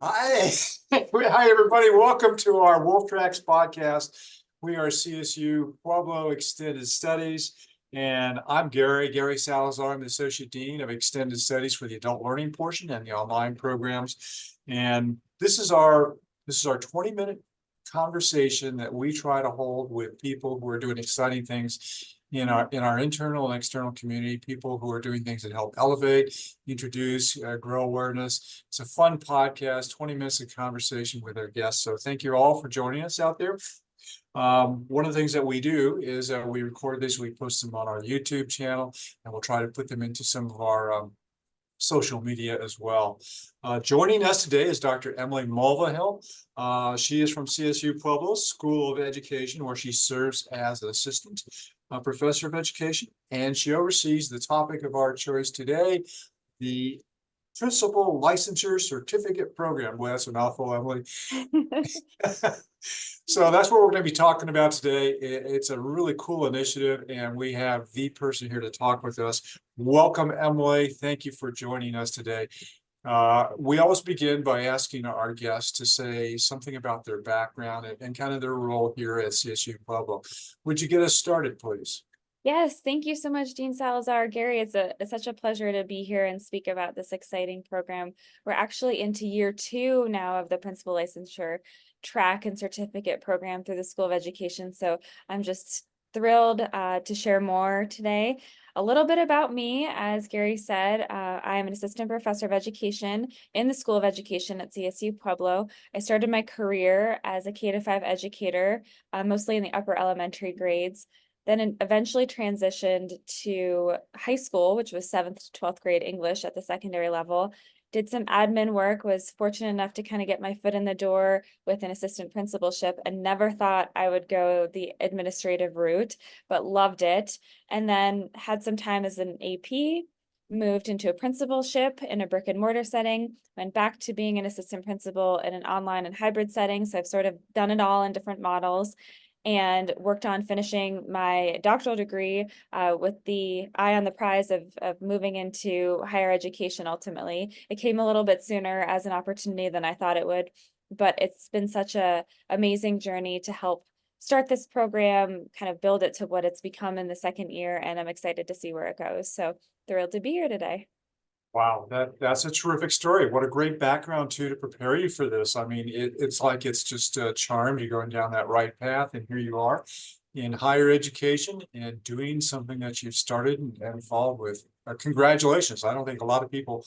Hi, hi everybody. Welcome to our Wolf Tracks podcast. We are CSU Pueblo Extended Studies, and I'm Gary Salazar. I'm the Associate Dean of Extended Studies for the Adult Learning portion and the online programs. And this is our 20-minute conversation that we try to hold with people who are doing exciting things in our internal and external community, people who are doing things that help elevate, introduce, grow awareness. It's a fun podcast, 20 minutes of conversation with our guests. So thank you all for joining us out there. One of the things that we do is we record these, we post them on our YouTube channel, and we'll try to put them into some of our social media as well. Joining us today is Dr. Emily Mulvihill. She is from CSU Pueblo School of Education, where she serves as an assistant professor of education, and she oversees the topic of our choice today, the Principal Licensure Certificate Program. Well, that's a mouthful, Emily. So that's what we're going to be talking about today. It's a really cool initiative, and we have the person here to talk with us. Welcome, Emily. Thank you for joining us today. We always begin by asking our guests to say something about their background and kind of their role here at CSU Pueblo. Would you get us started, please? Yes, thank you so much, Dean Salazar. Gary, it's such a pleasure to be here and speak about this exciting program. We're actually into year 2 now of the Principal Licensure track and certificate program through the School of Education. So I'm just thrilled to share more today. A little bit about me, as Gary said, I am an assistant professor of education in the School of Education at CSU Pueblo. I started my career as a K-5 educator, mostly in the upper elementary grades. Then eventually transitioned to high school, which was 7th to 12th grade English at the secondary level. Did some admin work, was fortunate enough to kind of get my foot in the door with an assistant principalship, and never thought I would go the administrative route, but loved it. And then had some time as an AP, moved into a principalship in a brick and mortar setting, went back to being an assistant principal in an online and hybrid setting. So I've sort of done it all in different models, and worked on finishing my doctoral degree with the eye on the prize of moving into higher education ultimately. It came a little bit sooner as an opportunity than I thought it would, but it's been such an amazing journey to help start this program, kind of build it to what it's become in the second year, and I'm excited to see where it goes. So thrilled to be here today. Wow, that's a terrific story. What a great background too to prepare you for this. I mean, it's like it's just charmed you going down that right path, and here you are in higher education and doing something that you've started and followed with. Congratulations. I don't think a lot of people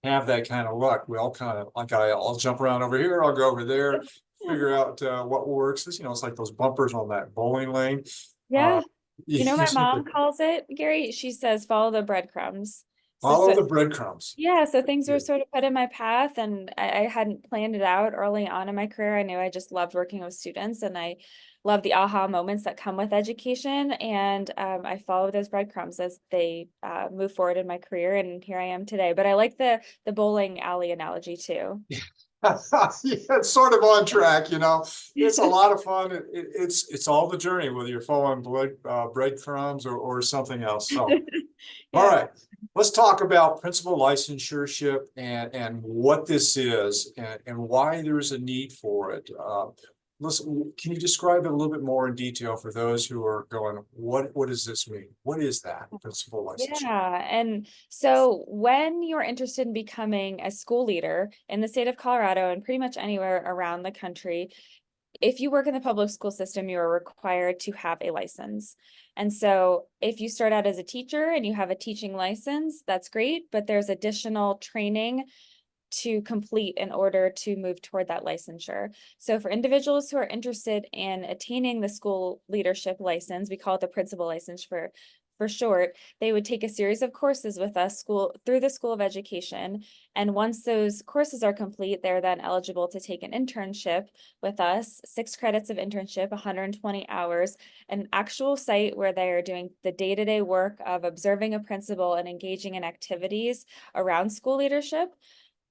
have that kind of luck. We all kind of like, I'll jump around over here, I'll go over there, figure out what works. It's like those bumpers on that bowling lane. Yeah. You know, You my mom calls it, Gary, she says, follow the breadcrumbs. follow the breadcrumbs. Yeah, so things were Yeah. sort of put in my path, and I hadn't planned it out early on in my career. I knew I just loved working with students, and I love the aha moments that come with education. And I followed those breadcrumbs as they move forward in my career, and here I am today. But I like the bowling alley analogy too. Yeah, it's sort of on track, It's a lot of fun. It's all the journey, whether you're following breadcrumbs or something else. So, all Yeah. right, let's talk about principal licensureship and what this is and why there's a need for it. Can you describe it a little bit more in detail for those who are going, what does this mean? What is that principal licensure? Yeah. And so when you're interested in becoming a school leader in the state of Colorado and pretty much anywhere around the country, if you work in the public school system, you are required to have a license. And so if you start out as a teacher and you have a teaching license, that's great, but there's additional training to complete in order to move toward that licensure. So for individuals who are interested in attaining the school leadership license, we call it the principal license for short, they would take a series of courses with us through the School of Education. And once those courses are complete, they're then eligible to take an internship with us, 6 credits of internship, 120 hours, an actual site where they are doing the day-to-day work of observing a principal and engaging in activities around school leadership.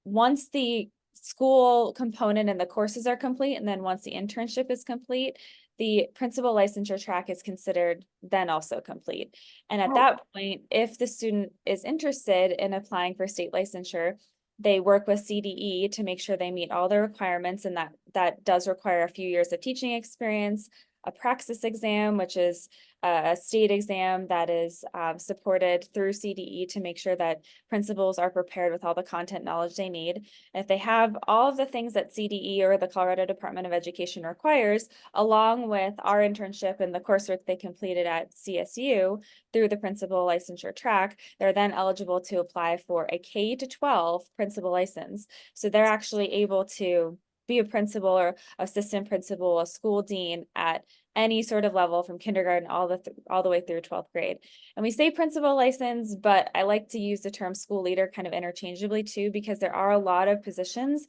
Once the school component and the courses are complete, and then once the internship is complete, the principal licensure track is considered then also complete. And at that point, if the student is interested in applying for state licensure, They work with CDE to make sure they meet all the requirements, and that does require a few years of teaching experience, a praxis exam, which is a state exam that is supported through CDE to make sure that principals are prepared with all the content knowledge they need. And if they have all of the things that CDE or the Colorado Department of Education requires, along with our internship and the coursework they completed at CSU through the Principal Licensure track, they're then eligible to apply for a K-12 principal license. So they're actually able to be a principal or assistant principal, a school dean at any sort of level from kindergarten all the way through 12th grade. And we say principal license, but I like to use the term school leader kind of interchangeably too, because there are a lot of positions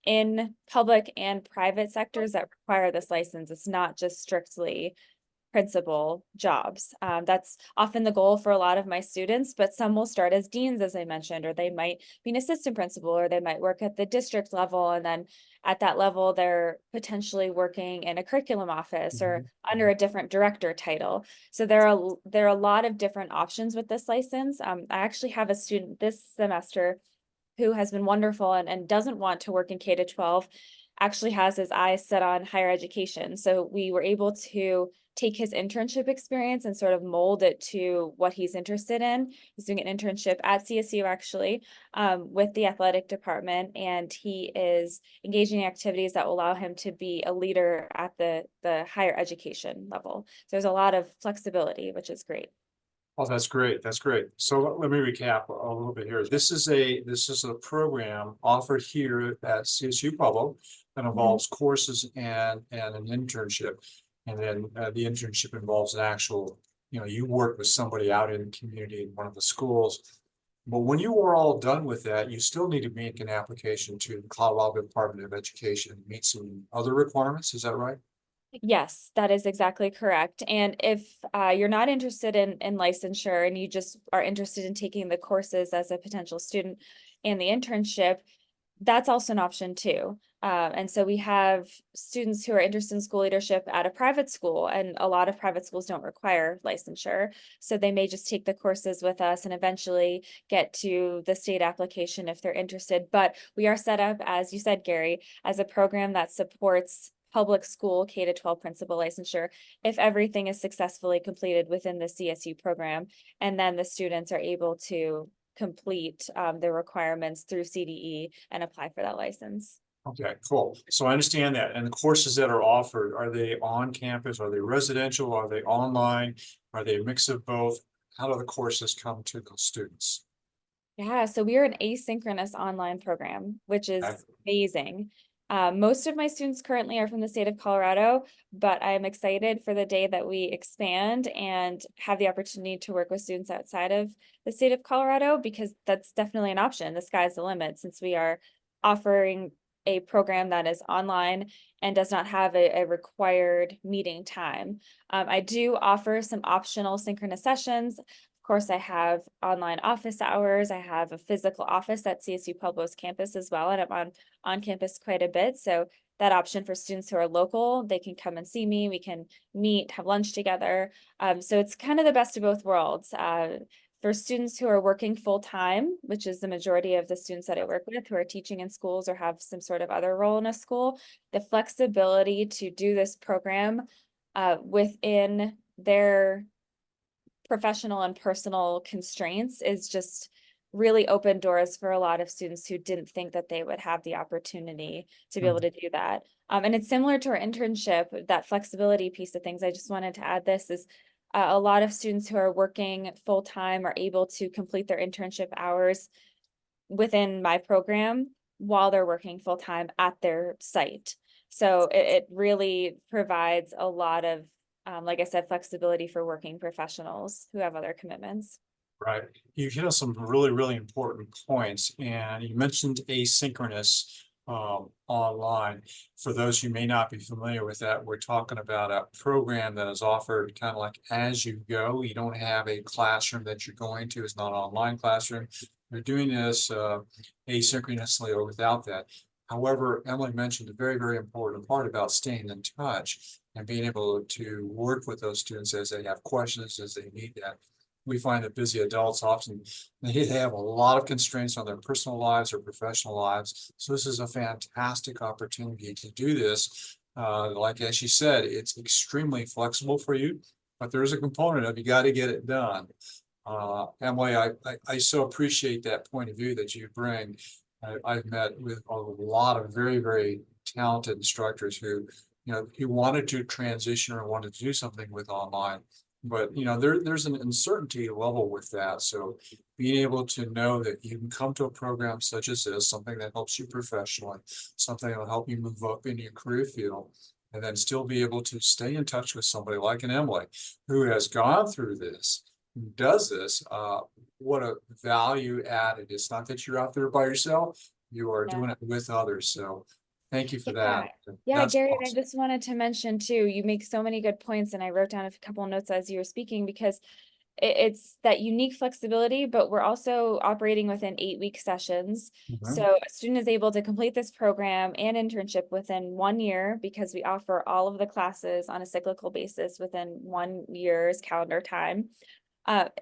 in public and private sectors that require this license. It's not just strictly principal jobs. That's often the goal for a lot of my students, but some will start as deans, as I mentioned, or they might be an assistant principal, or they might work at the district level. And then at that level, they're potentially working in a curriculum office or under a different director title. So there are a lot of different options with this license. I actually have a student this semester who has been wonderful and doesn't want to work in K-12, actually has his eyes set on higher education. So we were able to take his internship experience and sort of mold it to what he's interested in. He's doing an internship at CSU actually, with the athletic department, and he is engaging in activities that will allow him to be a leader at the higher education level. So there's a lot of flexibility, which is great. Oh, that's great. That's great. So let me recap a little bit here. This is a program offered here at CSU Pueblo that involves courses and an internship. And then the internship involves an actual, you work with somebody out in the community in one of the schools. But when you are all done with that, you still need to make an application to the Colorado Department of Education, meet some other requirements. Is that right? Yes, that is exactly correct. And if you're not interested in licensure and you just are interested in taking the courses as a potential student and the internship, that's also an option too. And so we have students who are interested in school leadership at a private school, and a lot of private schools don't require licensure. So they may just take the courses with us and eventually get to the state application if they're interested. But we are set up, as you said, Gary, as a program that supports public school K-12 principal licensure if everything is successfully completed within the CSU program, and then the students are able to complete the requirements through CDE and apply for that license. Okay, cool. So I understand that. And the courses that are offered, are they on campus? Are they residential? Are they online? Are they a mix of both? How do the courses come to the students? Yeah, so we are an asynchronous online program, which is Okay. amazing. Most of my students currently are from the state of Colorado, but I'm excited for the day that we expand and have the opportunity to work with students outside of the state of Colorado, because that's definitely an option. The sky's the limit, since we are offering a program that is online and does not have a required meeting time. I do offer some optional synchronous sessions. Of course, I have online office hours. I have a physical office at CSU Pueblo's campus as well, and I'm on campus quite a bit. So that option for students who are local, they can come and see me. We can meet, have lunch together. So it's kind of the best of both worlds. For students who are working full time, which is the majority of the students that I work with who are teaching in schools or have some sort of other role in a school, the flexibility to do this program within their professional and personal constraints is just really open doors for a lot of students who didn't think that they would have the opportunity to be able to do that. And it's similar to our internship, that flexibility piece of things. I just wanted to add this is a lot of students who are working full time are able to complete their internship hours within my program while they're working full time at their site. So it really provides a lot of like I said, flexibility for working professionals who have other commitments. Right. You hit on some really, really important points, and you mentioned asynchronous online. For those who may not be familiar with that, we're talking about a program that is offered kind of like as you go. You don't have a classroom that you're going to. It's not an online classroom. You're doing this asynchronously or without that. However, Emily mentioned a very, very important part about staying in touch and being able to work with those students as they have questions, as they need that. we find that busy adults often, they have a lot of constraints on their personal lives or professional lives. So this is a fantastic opportunity to do this. Like as she said, it's extremely flexible for you, but there is a component of you got to get it done. Emily, I so appreciate that point of view that you bring. I've met with a lot of very, very talented instructors who, who wanted to transition or wanted to do something with online. But, there's an uncertainty level with that. So being able to know that you can come to a program such as this, something that helps you professionally, something that will help you move up in your career field, and then still be able to stay in touch with somebody like an Emily who has gone through this, who does this, what a value added. It's not that you're out there by yourself, you are Yeah. doing it with others. So thank you for Yeah. that. Yeah, That's Gary, and I awesome. just wanted to mention too, you make so many good points, and I wrote down a couple notes as you were speaking because it's that unique flexibility, but we're also operating within 8-week sessions. Mhm. So a student is able to complete this program and internship within 1 year because we offer all of the classes on a cyclical basis within 1 year's calendar time.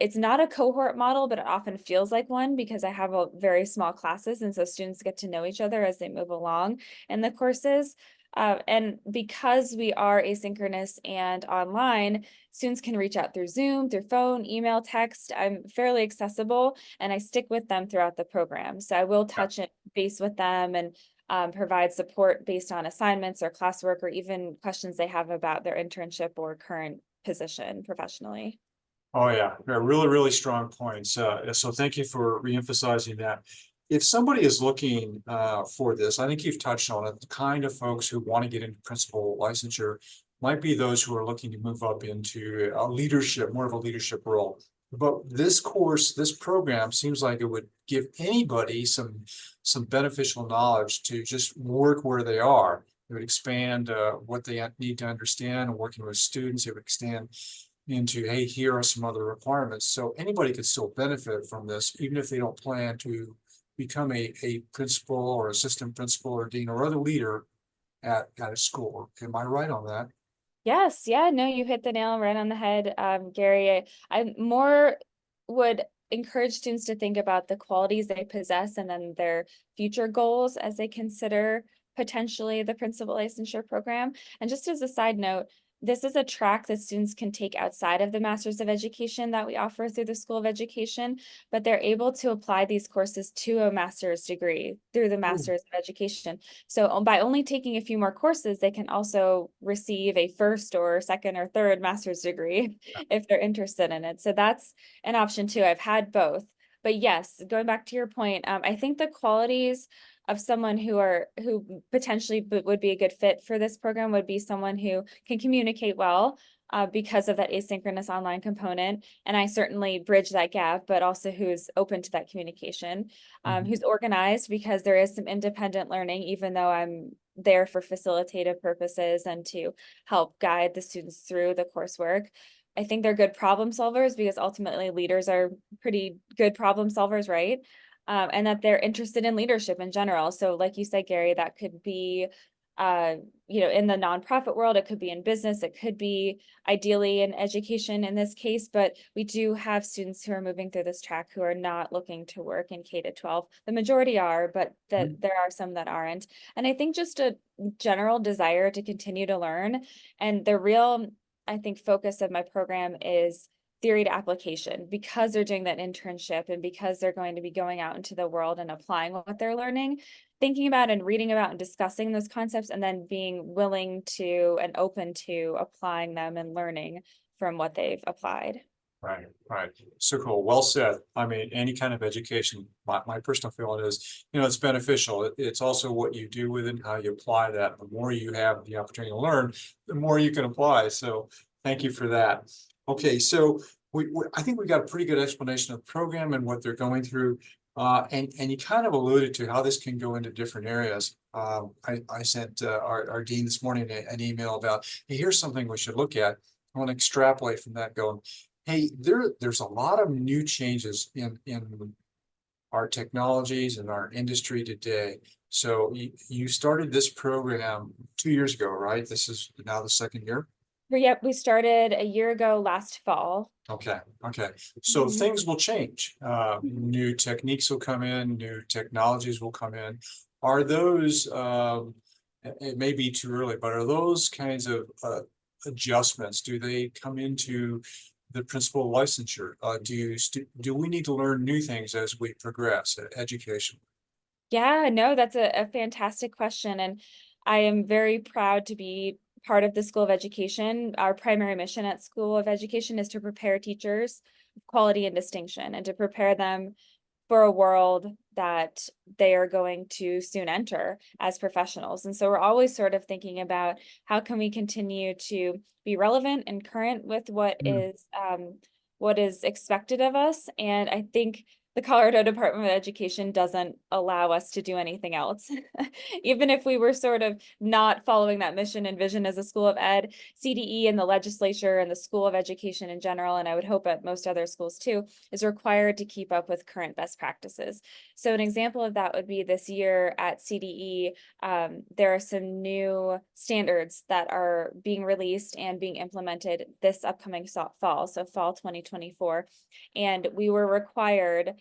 It's not a cohort model, but it often feels like one because I have a very small classes, and so students get to know each other as they move along in the courses. And because we are asynchronous and online, students can reach out through Zoom, through phone, email, text. I'm fairly accessible, and I stick with them throughout the program. So I will touch it base with them and provide support based on assignments or classwork or even questions they have about their internship or current position professionally. Oh, yeah, really, really strong points. So thank you for reemphasizing that. If somebody is looking for this, I think you've touched on it, the kind of folks who want to get into principal licensure might be those who are looking to move up into a leadership, more of a leadership role. But this course, this program seems like it would give anybody some beneficial knowledge to just work where they are. It would expand what they need to understand, working with students. It would expand into, hey, here are some other requirements. So anybody could still benefit from this, even if they don't plan to become a principal or assistant principal or dean or other leader at a school. Am I right on that? Yes, yeah, no, you hit the nail right on the head, Gary. I more would encourage students to think about the qualities they possess and then their future goals as they consider potentially the principal licensure program. And just as a side note, this is a track that students can take outside of the Masters of Education that we offer through the School of Education, but they're able to apply these courses to a master's degree through the Masters of Education. So by only taking a few more courses, they can also receive a first or second or third master's degree if they're interested in it. So that's an option too. I've had both. But yes, going back to your point, I think the qualities of someone who potentially would be a good fit for this program would be someone who can communicate well, because of that asynchronous online component. And I certainly bridge that gap, but also who's open to that communication, who's organized because there is some independent learning, even though I'm there for facilitative purposes and to help guide the students through the coursework. I think they're good problem solvers because ultimately leaders are pretty good problem solvers, right? And that they're interested in leadership in general. So like you said, Gary, that could be in the nonprofit world, it could be in business, it could be ideally in education in this case, but we do have students who are moving through this track who are not looking to work in K-12. The majority are, but there are some that aren't. And I think just a general desire to continue to learn, and the real, I think, focus of my program is theory to application because they're doing that internship and because they're going to be going out into the world and applying what they're learning, thinking about and reading about and discussing those concepts, and then being willing to and open to applying them and learning from what they've applied. Right, right. So cool. Well said. I mean, any kind of education, my personal feeling is, it's beneficial. It's also what you do with it, how you apply that. The more you have the opportunity to learn, the more you can apply. So thank you for that. Okay, so I think we got a pretty good explanation of the program and what they're going through. And you kind of alluded to how this can go into different areas. I sent our dean this morning an email about, hey, here's something we should look at. I want to extrapolate from that going, hey, there's a lot of new changes in our technologies and our industry today. So you started this program 2 years ago, right? This is now the second year. Yep, we started a year ago last fall. Okay, okay. So Mhm. things will change. New techniques will come in, new technologies will come in. Are those, it may be too early, but are those kinds of adjustments, do they come into the principal licensure? Do we need to learn new things as we progress education? Yeah, no, that's a fantastic question. And I am very proud to be part of the School of Education. Our primary mission at School of Education is to prepare teachers of quality and distinction and to prepare them for a world that they are going to soon enter as professionals. And so we're always sort of thinking about how can we continue to be relevant and current with Hmm. what is expected of us. And I think the Colorado Department of Education doesn't allow us to do anything else. Even if we were sort of not following that mission and vision as a school of ed, CDE and the legislature and the School of Education in general, and I would hope at most other schools too, is required to keep up with current best practices. So an example of that would be this year at CDE, there are some new standards that are being released and being implemented this upcoming fall, so fall 2024. And we were required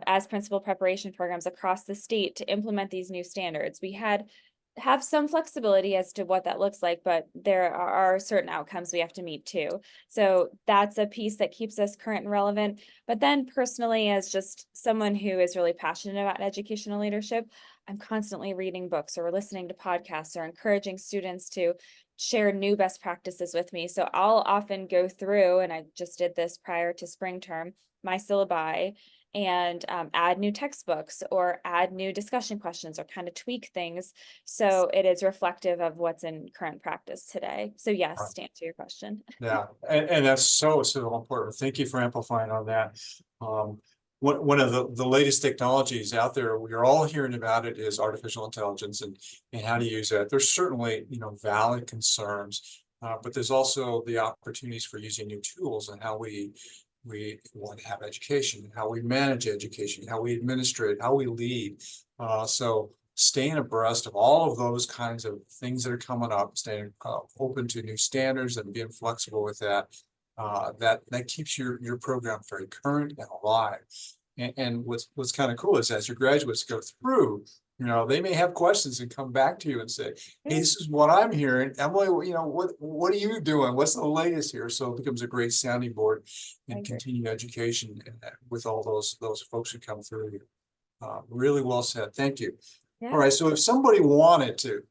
as principal preparation programs across the state to implement these new standards. We have some flexibility as to what that looks like, but there are certain outcomes we have to meet too. So that's a piece that keeps us current and relevant. But then personally, as just someone who is really passionate about educational leadership, I'm constantly reading books or listening to podcasts or encouraging students to share new best practices with me. So I'll often go through, and I just did this prior to spring term, my syllabi and add new textbooks or add new discussion questions or kind of tweak things so it is reflective of what's in current practice today. So yes, to answer your question. Yeah, and that's so important. Thank you for amplifying on that. Um, one of the latest technologies out there, we're all hearing about it, is artificial intelligence and how to use that. There's certainly, valid concerns, but there's also the opportunities for using new tools and how we want to have education, how we manage education, how we administrate, how we lead. So staying abreast of all of those kinds of things that are coming up, staying open to new standards and being flexible with that, that keeps your program very current and alive. And what's kind of cool is as your graduates go through, they may have questions and come back to you and say, hey, this is what I'm hearing. Emily, what are you doing? What's the latest here? So it becomes a great sounding board I and agree. continue education with all those folks who come through you. Really well said. Thank you. All Yeah. right. So if somebody wanted to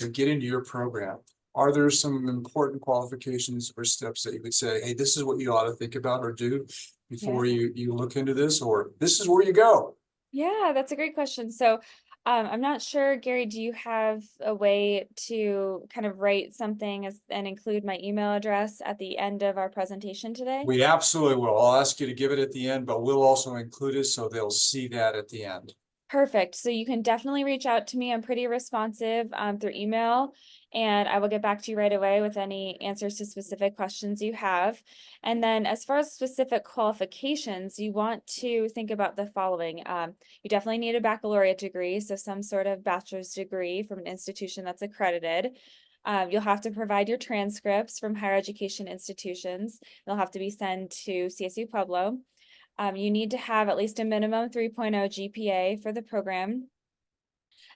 get into your program, are there some important qualifications or steps that you would say, hey, this is what you ought to think about or do Yeah. before you look into this, or this is where you go? Yeah, that's a great question. So, I'm not sure, Gary, do you have a way to kind of write something and include my email address at the end of our presentation today? We absolutely will. I'll ask you to give it at the end, but we'll also include it so they'll see that at the end. Perfect. So you can definitely reach out to me. I'm pretty responsive through email, and I will get back to you right away with any answers to specific questions you have. And then as far as specific qualifications, you want to think about the following. You definitely need a baccalaureate degree, so some sort of bachelor's degree from an institution that's accredited. You'll have to provide your transcripts from higher education institutions. They'll have to be sent to CSU Pueblo. You need to have at least a minimum 3.0 GPA for the program.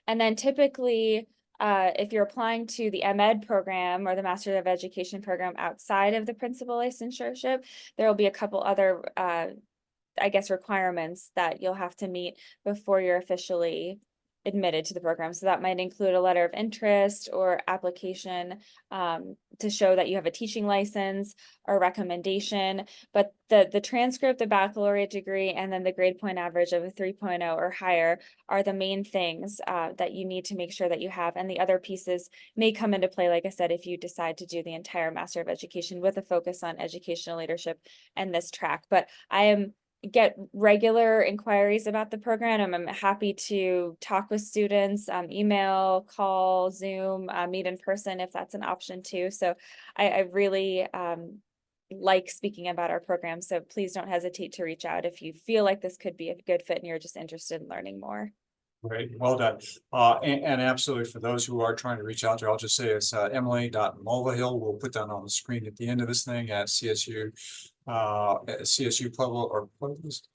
And then typically, if you're applying to the MEd program or the Master of Education program outside of the principal licensure, there will be a couple other, I guess, requirements that you'll have to meet before you're officially admitted to the program. So that might include a letter of interest or application to show that you have a teaching license or recommendation. But the transcript, the baccalaureate degree, and then the grade point average of a 3.0 or higher are the main things that you need to make sure that you have. And the other pieces may come into play, like I said, if you decide to do the entire Master of Education with a focus on educational leadership and this track. But I get regular inquiries about the program, and I'm happy to talk with students, email, call, Zoom, meet in person if that's an option too. So I really like speaking about our program. So please don't hesitate to reach out if you feel like this could be a good fit and you're just interested in learning more. Great, well done. And absolutely, for those who are trying to reach out there, I'll just say it's Emily.Mulvihill. We'll put that on the screen at the end of this thing at CSU, at CSU Pueblo, or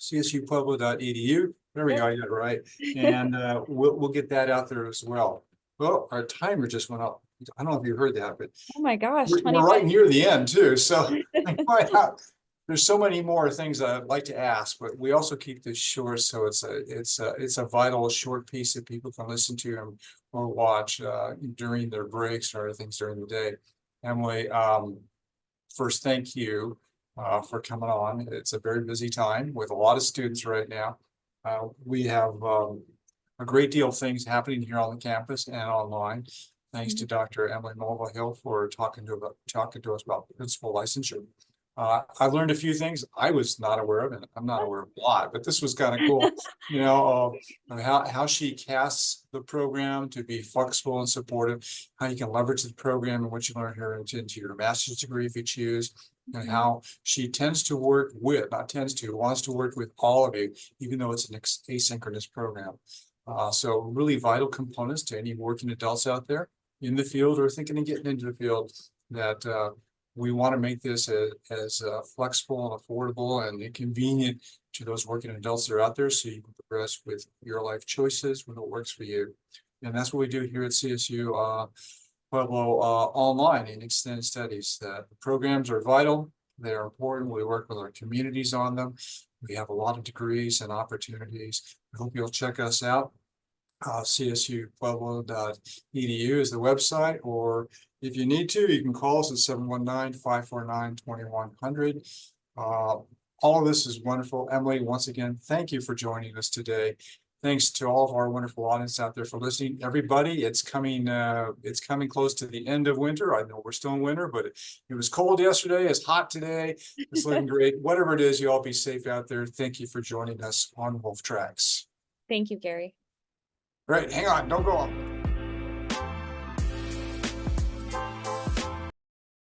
csupueblo.edu. There we go, I got it right. And we'll get that out there as well. Well, our timer just went up. I don't know if you heard that, but Oh my gosh, we're 20 right minutes. near the end too, so there's so many more things I'd like to ask, but we also keep this short, so it's a vital short piece that people can listen to or watch during their breaks or other things during the day. Emily, first, thank you for coming on. It's a very busy time with a lot of students right now. We have a great deal of things happening here on the campus and online. Thanks to Dr. Emily Mulvihill for talking to us about principal licensure. I've learned a few things I was not aware of, and I'm not aware of a lot, but this was kind of cool. You know, how she casts the program to be flexible and supportive, how you can leverage the program and what you learn here into your master's degree if you choose, and how she wants to work with all of you, even though it's an asynchronous program. So really vital components to any working adults out there in the field or thinking of getting into the field, that we want to make this as flexible and affordable and convenient to those working adults that are out there, so you can progress with your life choices when it works for you. And that's what we do here at CSU Pueblo online in extended studies. The programs are vital. They're important. We work with our communities on them. We have a lot of degrees and opportunities. I hope you'll check us out. csupueblo.edu is the website, or if you need to, you can call us at 719-549-2100. All of this is wonderful. Emily, once again, thank you for joining us today. Thanks to all of our wonderful audience out there for listening. Everybody, it's coming close to the end of winter. I know we're still in winter, but it was cold yesterday. It's hot today. It's looking great. Whatever it is, you all be safe out there. Thank you for joining us on Wolf Tracks. Thank you, Gary. Right, hang on, don't go on.